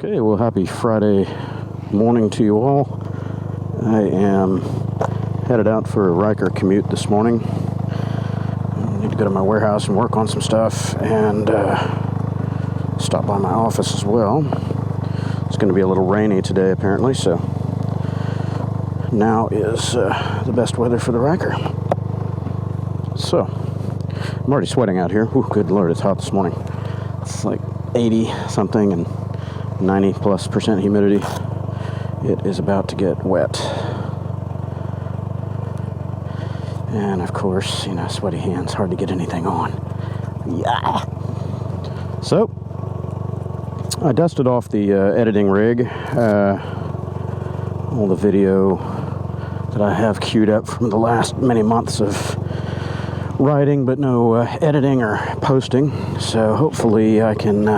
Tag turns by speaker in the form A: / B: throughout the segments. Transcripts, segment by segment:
A: Okay, well, happy Friday morning to you all. I am headed out for a Ryker commute this morning. I need to go to my warehouse and work on some stuff and stop by my office as well. It's going to be a little rainy today apparently, so now is the best weather for the Ryker. So, I'm already sweating out here. Ooh, good Lord, it's hot this morning. It's like 80 something and 90+% humidity. It is about to get wet. And of course, you know, sweaty hands, hard to get anything on. Yeah. So, I dusted off the editing rig. All the video that I have queued up from the last many months of writing, but no editing or posting. So hopefully I can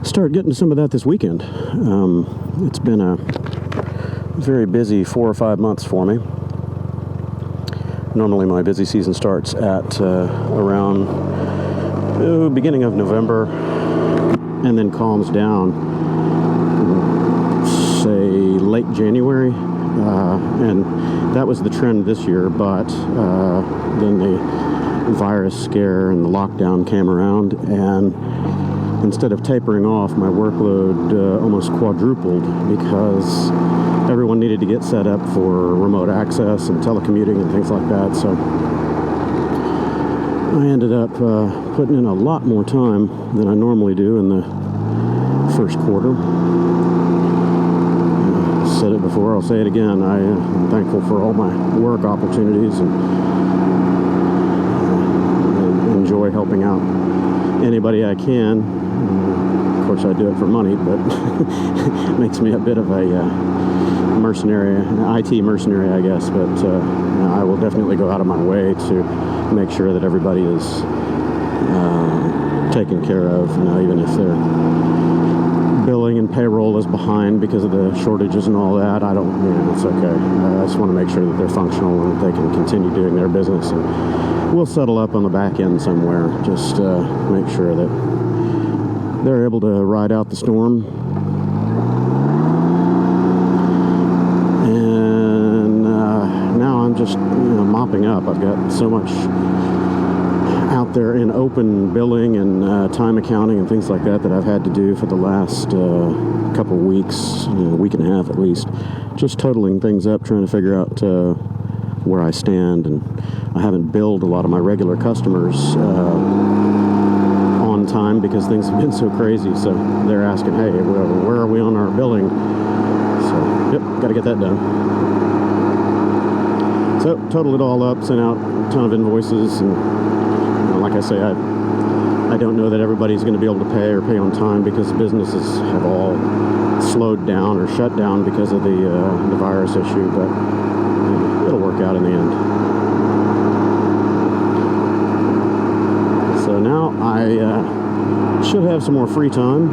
A: start getting some of that this weekend. It's been a very busy 4 or 5 months for me. Normally my busy season starts at around beginning of November and then calms down, say late January, and that was the trend this year, but then the virus scare and the lockdown came around, and instead of tapering off, my workload almost quadrupled because everyone needed to get set up for remote access and telecommuting and things like that. So I ended up putting in a lot more time than I normally do in the first quarter. I said it before, I'll say it again. I am thankful for all my work opportunities and enjoy helping out anybody I can. Of course, I do it for money, but it makes me a bit of a mercenary, an IT mercenary, I guess. But I will definitely go out of my way to make sure that everybody is taken care of, even if their billing and payroll is behind because of the shortages and all that. I don't, it's okay. I just want to make sure that they're functional and that they can continue doing their business. And we'll settle up on the back end somewhere. Just make sure that they're able to ride out the storm. And now I'm just mopping up. I've got so much out there in open billing and time accounting and things like that I've had to do for the last couple of weeks, week and a half at least, just totaling things up, trying to figure out where I stand. And I haven't billed a lot of my regular customers on time because things have been so crazy. So they're asking, hey, where are we on our billing? So, yep, got to get that done. So, totaled it all up, sent out a ton of invoices, and like I say, I don't know that everybody's going to be able to pay or pay on time because businesses have all slowed down or shut down because of the virus issue, but it'll work out in the end. So now I should have some more free time.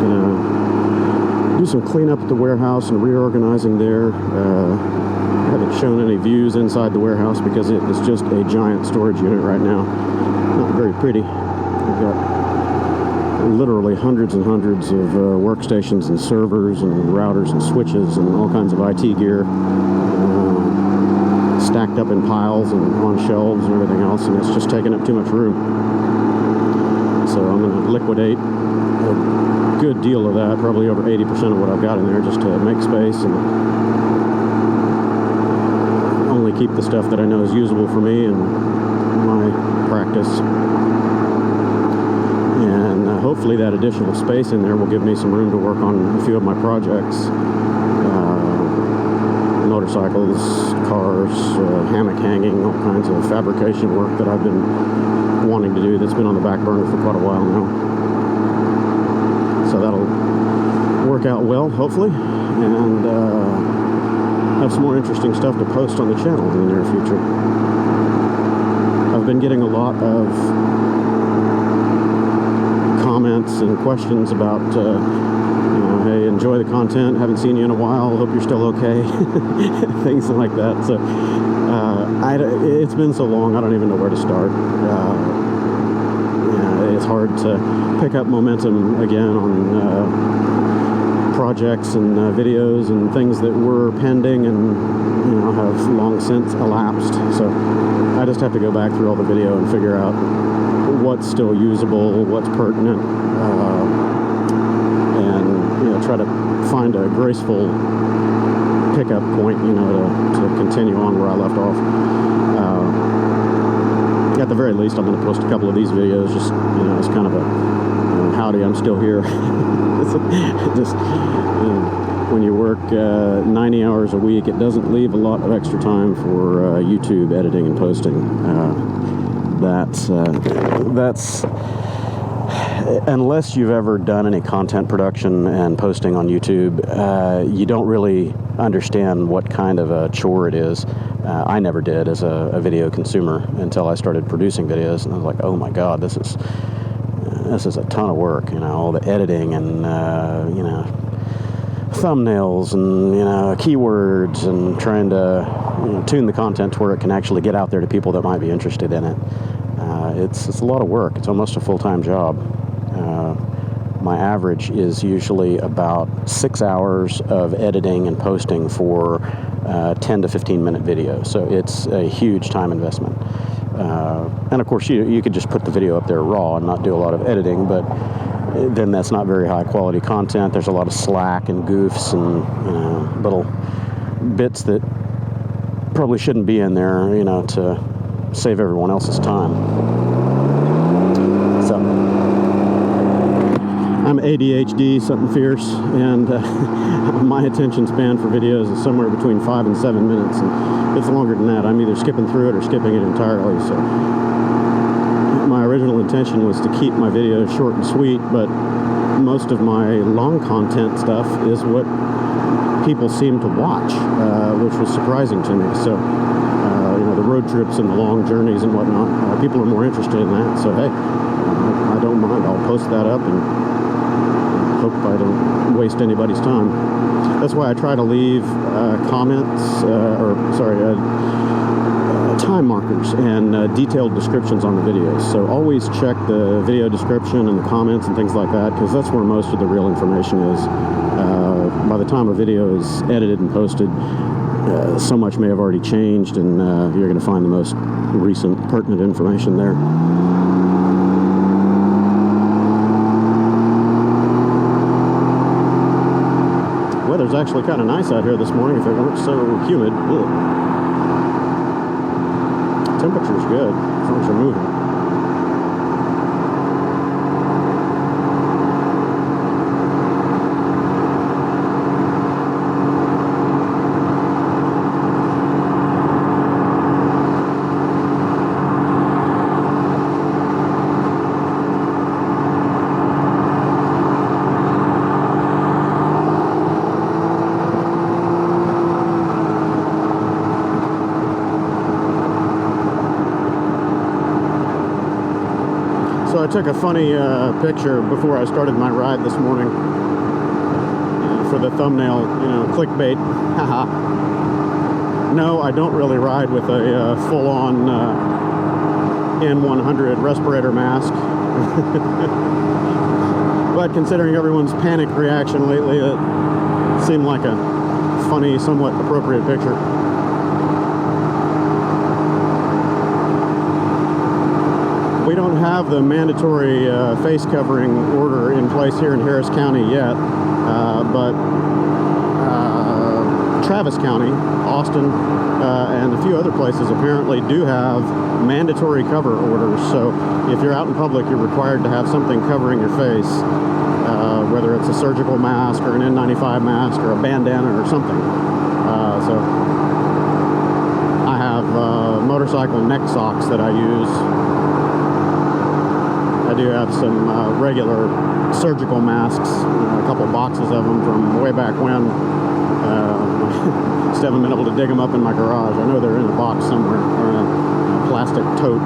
A: Gonna do some cleanup at the warehouse and reorganizing there. I haven't shown any views inside the warehouse because it is just a giant storage unit right now. Not very pretty. We've got literally hundreds and hundreds of workstations and servers and routers and switches and all kinds of IT gear stacked up in piles and on shelves and everything else, and it's just taking up too much room. So I'm going to liquidate a good deal of that, probably over 80% of what I've got in there, just to make space and only keep the stuff that I know is usable for me and my practice. And hopefully that additional space in there will give me some room to work on a few of my projects. Motorcycles, cars, hammock hanging, all kinds of fabrication work that I've been wanting to do that's been on the back burner for quite a while now. So that'll work out well, hopefully, and have some more interesting stuff to post on the channel in the near future. I've been getting a lot of comments and questions about hey, enjoy the content, haven't seen you in a while, hope you're still okay, things like that. So it's been so long, I don't even know where to start. hard to pick up momentum again on projects and videos and things that were pending and have long since elapsed. So I just have to go back through all the video and figure out what's still usable, what's pertinent, and try to find a graceful pickup point, to continue on where I left off. At the very least, I'm going to post a couple of these videos, just as kind of a howdy, I'm still here. Just when you work 90 hours a week, it doesn't leave a lot of extra time for YouTube editing and posting. That's unless you've ever done any content production and posting on YouTube, you don't really understand what kind of a chore it is. I never did as a video consumer until I started producing videos, and I was like, oh my god, this is a ton of work. All the editing and thumbnails and keywords and trying to tune the content to where it can actually get out there to people that might be interested in it. It's a lot of work. It's almost a full-time job. My average is usually about 6 hours of editing and posting for 10 to 15 minute videos. So it's a huge time investment. And of course, you could just put the video up there raw and not do a lot of editing, but then that's not very high quality content. There's a lot of slack and goofs and little bits that probably shouldn't be in there, to save everyone else's time. So I'm ADHD, something fierce, and my attention span for videos is somewhere between 5 and 7 minutes, and if it's longer than that, I'm either skipping through it or skipping it entirely. So my original intention was to keep my videos short and sweet, but most of my long content stuff is what people seem to watch, which was surprising to me. So the road trips and the long journeys and whatnot, people are more interested in that. So hey, I don't mind. I'll post that up and hope I don't waste anybody's time. That's why I try to leave time markers and detailed descriptions on the videos. So always check the video description and the comments and things like that, because that's where most of the real information is. By the time a video is edited and posted, so much may have already changed, and you're going to find the most recent pertinent information there. Weather's actually kind of nice out here this morning if it weren't so humid. Ugh. Temperature's good as long as you're moving. So I took a funny picture before I started my ride this morning for the thumbnail, clickbait. Haha. No, I don't really ride with a full-on N100 respirator mask. But considering everyone's panic reaction lately, it seemed like a funny, somewhat appropriate picture. We don't have the mandatory face covering order in place here in Harris County yet, but Travis County, Austin, and a few other places apparently do have mandatory cover orders. So if you're out in public, you're required to have something covering your face, whether it's a surgical mask or an N95 mask or a bandana or something. So I have motorcycle neck socks that I use. I do have some regular surgical masks, a couple boxes of them from way back when. Just haven't been able to dig them up in my garage. I know they're in a box somewhere, or in a plastic tote.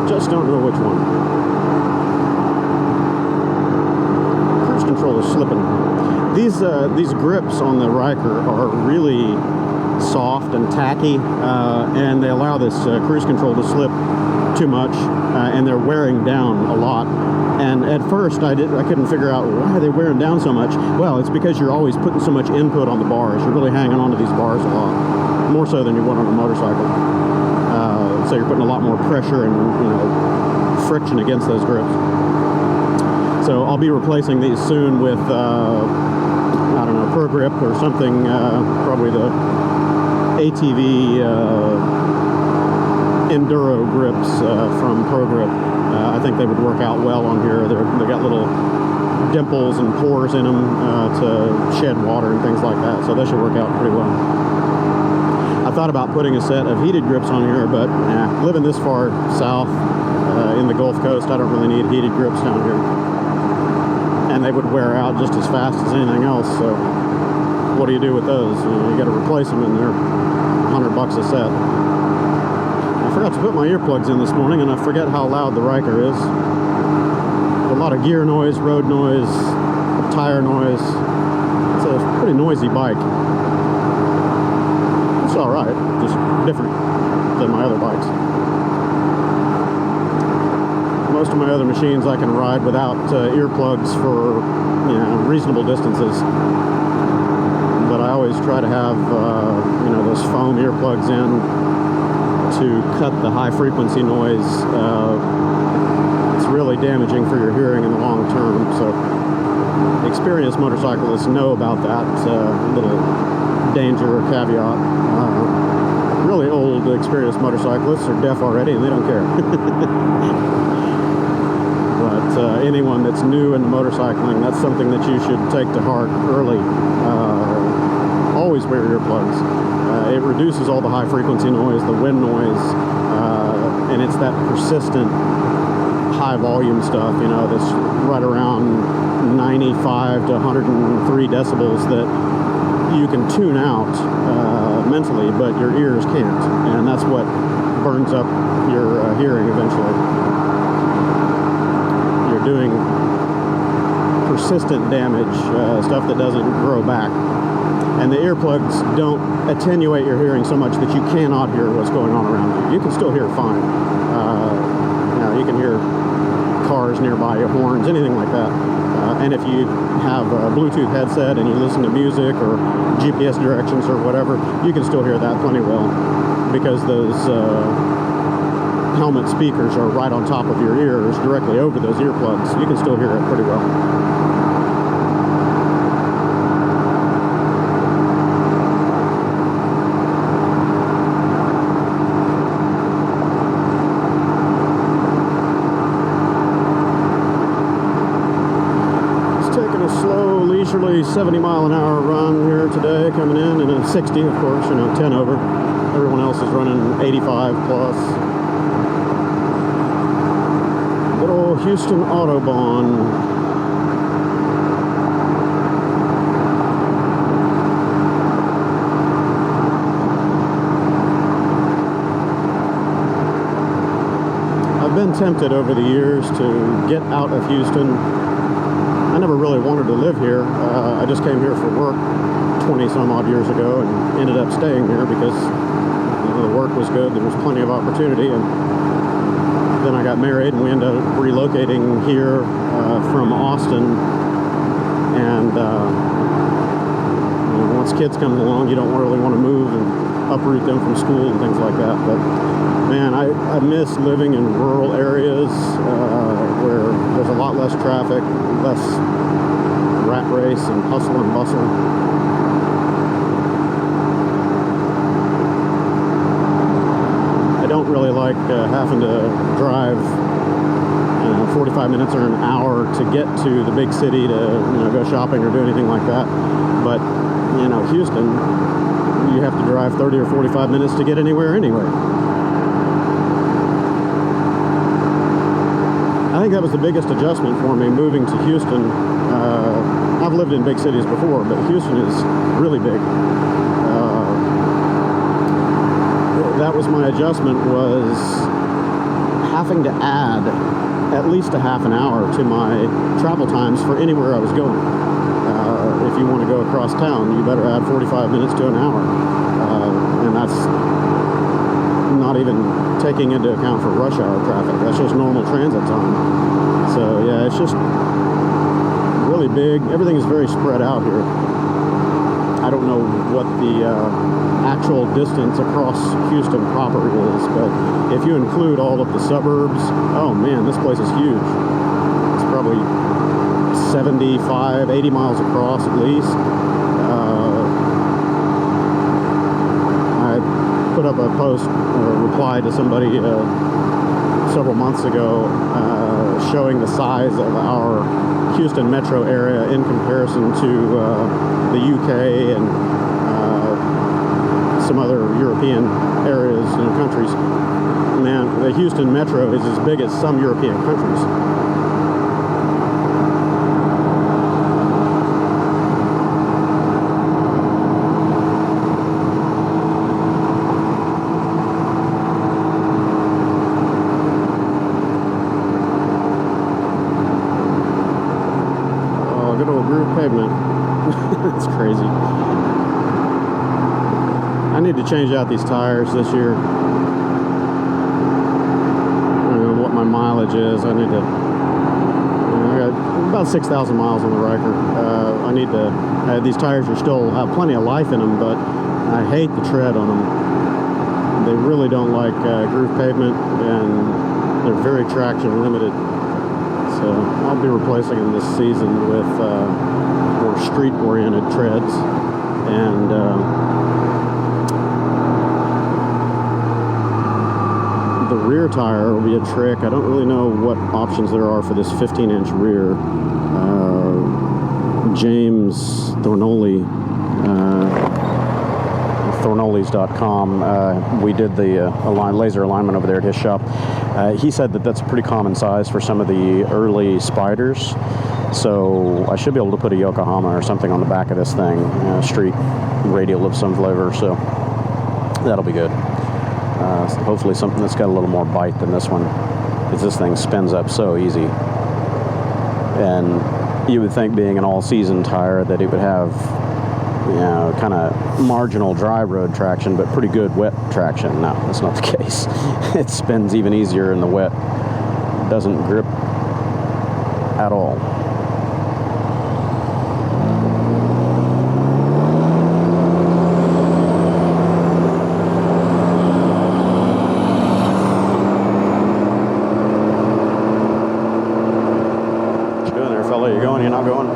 A: Just don't know which one. Cruise control is slipping. These grips on the Ryker are really soft and tacky, and they allow this cruise control to slip too much, and they're wearing down a lot. And at first I couldn't figure out why are they wearing down so much. Well, it's because you're always putting so much input on the bars. You're really hanging onto these bars a lot, more so than you would on a motorcycle. So you're putting a lot more pressure and, you know, friction against those grips. So I'll be replacing these soon with I don't know, ProGrip or something, probably the ATV enduro grips from ProGrip. I think they would work out well on here. They got little dimples and pores in them to shed water and things like that, so they should work out pretty well. I thought about putting a set of heated grips on here, but living this far south in the Gulf Coast, I don't really need heated grips down here. And they would wear out just as fast as anything else, so what do you do with those? You got to replace them, and they're $100 a set. I forgot to put my earplugs in this morning, and I forget how loud the Ryker is. A lot of gear noise, road noise, tire noise. It's a pretty noisy bike. It's alright, just different than my other bikes. Most of my other machines I can ride without earplugs for, you know, reasonable distances. But I always try to have, you know, those foam earplugs in to cut the high frequency noise. It's really damaging for your hearing in the long term. So experienced motorcyclists know about that little danger or caveat. Really old experienced motorcyclists are deaf already and they don't care. But anyone that's new into motorcycling, that's something that you should take to heart early. Always wear earplugs. It reduces all the high frequency noise, the wind noise, and it's that persistent high volume stuff, you know, that's right around 95 to 103 decibels that you can tune out mentally, but your ears can't, and that's what burns up your hearing eventually. You're doing persistent damage, stuff that doesn't grow back. And the earplugs don't attenuate your hearing so much that you cannot hear what's going on around you. You can still hear fine. You know, you can hear cars nearby, horns, anything like that. And if you have a Bluetooth headset and you listen to music or GPS directions or whatever, you can still hear that plenty well, because those helmet speakers are right on top of your ears, directly over those earplugs. You can still hear it pretty well. Slow, leisurely 70-mile-an-hour run here today, coming in, and a 60, of course, you know, 10 over. Everyone else is running 85 plus. Good old Houston Autobahn. I've been tempted over the years to get out of Houston. I never really wanted to live here. I just came here for work 20-some odd years ago and ended up staying here because, you know, the work was good. There was plenty of opportunity, and then I got married and we ended up relocating here from Austin. And you know, once kids come along, you don't really want to move and uproot them from school and things like that. But man, I miss living in rural areas where there's a lot less traffic, less rat race and hustle and bustle. I don't really like having to drive 45 minutes or an hour to get to the big city to, you know, go shopping or do anything like that. But, you know, Houston, you have to drive 30 or 45 minutes to get anywhere anyway. I think that was the biggest adjustment for me, moving to Houston. I've lived in big cities before, but Houston is really big. That was my adjustment, was having to add at least a half an hour to my travel times for anywhere I was going. If you want to go across town, you better add 45 minutes to an hour. And that's not even taking into account for rush hour traffic. That's just normal transit time. So yeah, it's just really big. Everything is very spread out here. I don't know what the actual distance across Houston proper is, but if you include all of the suburbs, oh man, this place is huge. It's probably 75, 80 miles across at least. I put up a post or reply to somebody several months ago showing the size of our Houston metro area in comparison to the UK and some other European areas and countries. Man, the Houston metro is as big as some European countries. Good old groove pavement. It's crazy. I need to change out these tires this year. I don't know what my mileage is. I need to. I got about 6,000 miles on the Ryker. I need to. These tires are still have plenty of life in them, but I hate the tread on them. They really don't like groove pavement, and they're very traction limited. So I'll be replacing them this season with more street-oriented treads, and the rear tire will be a trick. I don't really know what options there are for this 15-inch rear. James Thornoley, Thornoleys.com, we did the laser alignment over there at his shop. He said that that's a pretty common size for some of the early Spyders, so I should be able to put a Yokohama or something on the back of this thing, street radial of some flavor, so that'll be good. Hopefully something that's got a little more bite than this one, because this thing spins up so easy. And you would think, being an all-season tire, that it would have, you know, kind of marginal dry road traction, but pretty good wet traction. No, that's not the case. It spins even easier in the wet. It doesn't grip at all. What you doing there, fella? You going? You not going?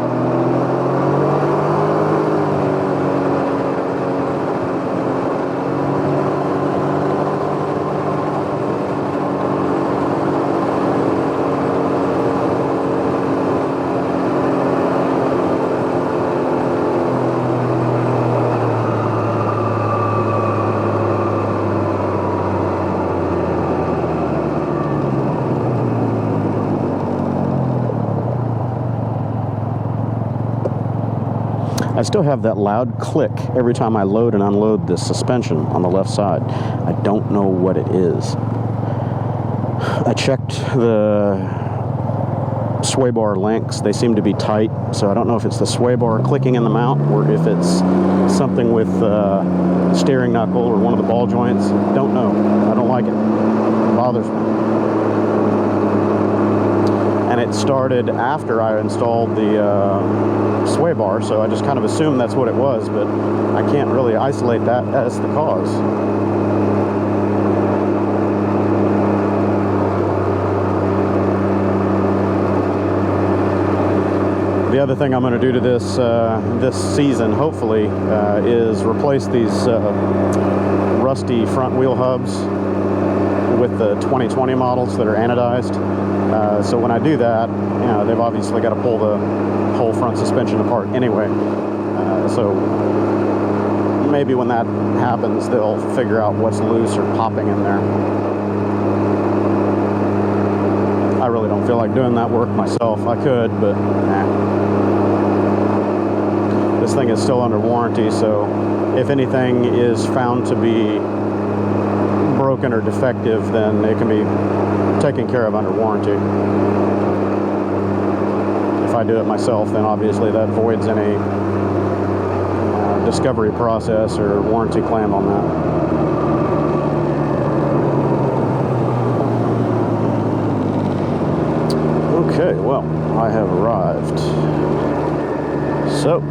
A: I still have that loud click every time I load and unload this suspension on the left side. I don't know what it is. I checked the sway bar links. They seem to be tight, so I don't know if it's the sway bar clicking in the mount or if it's something with the steering knuckle or one of the ball joints. Don't know. I don't like it. It bothers me. And it started after I installed the sway bar, so I just kind of assumed that's what it was, but I can't really isolate that as the cause. The other thing I'm going to do to this this season, hopefully, is replace these rusty front wheel hubs with the 2020 models that are anodized. So when I do that, you know, they've obviously got to pull the whole front suspension apart anyway. So maybe when that happens, they'll figure out what's loose or popping in there. I really don't feel like doing that work myself. I could, but nah. This thing is still under warranty, so if anything is found to be broken or defective, then it can be taken care of under warranty. If I do it myself, then obviously that voids any discovery process or warranty claim on that. well, I have arrived. So,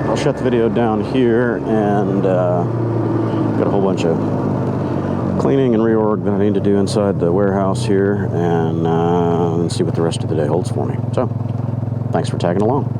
A: I'll shut the video down here and got a whole bunch of cleaning and reorg that I need to do inside the warehouse here and see what the rest of the day holds for me. So, thanks for tagging along.